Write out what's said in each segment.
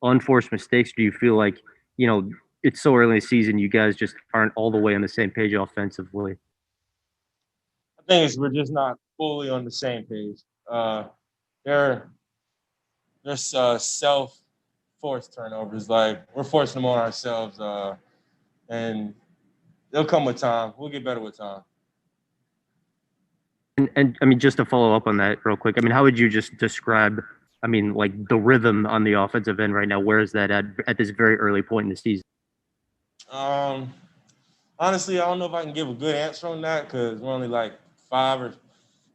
unforced mistakes? Do you feel like, it's so early in the season, you guys just aren't all the way on the same page offensively? I think we're just not fully on the same page. They're self-forced turnovers. Like, we're forcing them on ourselves, and they'll come with time. We'll get better with time. And I mean, just to follow up on that real quick, I mean, how would you just describe, I mean, like the rhythm on the offensive end right now? Where is that at this very early point in the season? Honestly, I don't know if I can give a good answer on that because we're only like 5 or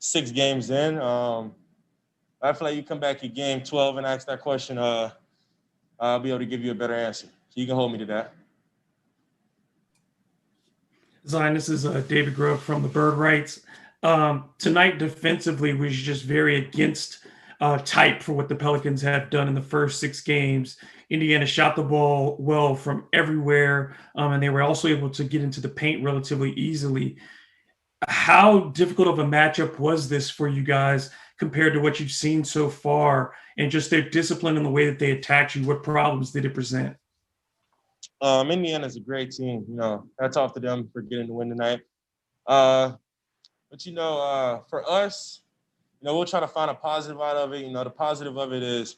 6 games in. I feel like you come back at game 12 and ask that question, I'll be able to give you a better answer. So you can hold me to that. Zion, this is David Grove from the Bird Rights. Tonight, defensively, was just very against type for what the Pelicans have done in the first 6 games. Indiana shot the ball well from everywhere, and they were also able to get into the paint relatively easily. How difficult of a matchup was this for you guys compared to what you've seen so far, and just their discipline and the way that they attacked you? What problems did it present? Indiana's a great team. Hats off to them for getting the win tonight. But for us, we'll try to find a positive out of it. The positive of it is,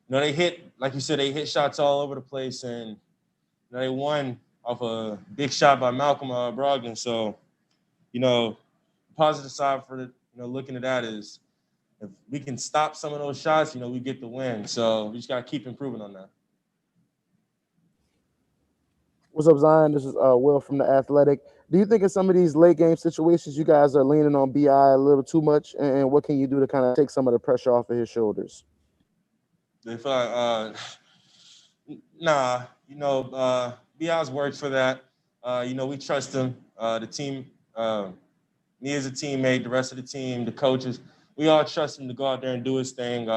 they hit, like you said, they hit shots all over the place, and they won off a big shot by Malcolm Brogdon. So, the positive side for looking at that is if we can stop some of those shots, we get the win. So we just got to keep improving on that. What's up, Zion? This is Will from The Athletic. Do you think in some of these late game situations, you guys are leaning on BI a little too much? And what can you do to kind of take some of the pressure off of his shoulders? If BI's worked for that. We trust him. The team, me as a teammate, the rest of the team, the coaches, we all trust him to go out there and do his thing.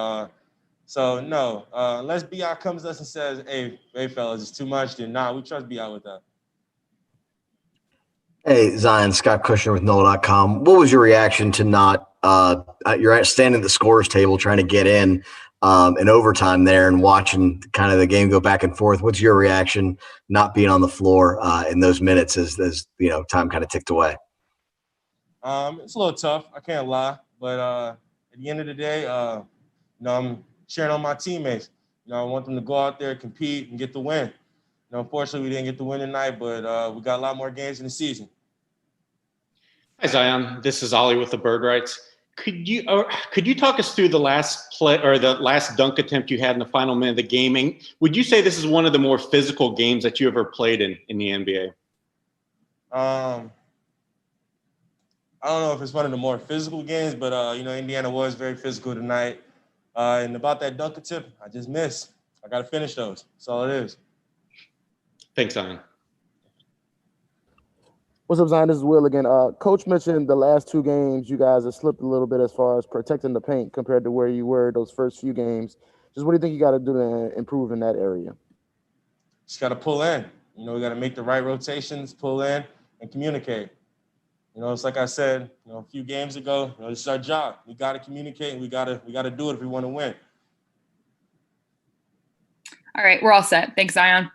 Unless BI comes to us and says, hey, fellas, it's too much, then we trust BI with that. Hey, Zion, Scott Kushner with NOLA.com. What was your reaction to you're standing at the scorer's table trying to get in overtime there and watching kind of the game go back and forth? What's your reaction not being on the floor in those minutes as time kind of ticked away? It's a little tough. I can't lie. But at the end of the day, I'm cheering on my teammates. I want them to go out there, compete, and get the win. Unfortunately, we didn't get the win tonight, but we got a lot more games in the season. Hi, Zion. This is Ollie with the Bird Rights. Could you talk us through the last play or the last dunk attempt you had in the final minute of the game? Would you say this is one of the more physical games that you ever played in the NBA? I don't know if it's one of the more physical games, but Indiana was very physical tonight. And about that dunk attempt, I just missed. I got to finish those. That's all it is. Thanks, Zion. What's up, Zion? This is Will again. Coach mentioned the last 2 games you guys have slipped a little bit as far as protecting the paint compared to where you were those first few games. Just what do you think you got to do to improve in that area? Just got to pull in. We got to make the right rotations, pull in, and communicate. It's like I said, a few games ago, this is our job. We got to communicate, and we got to do it if we want to win. All right, we're all set. Thanks, Zion.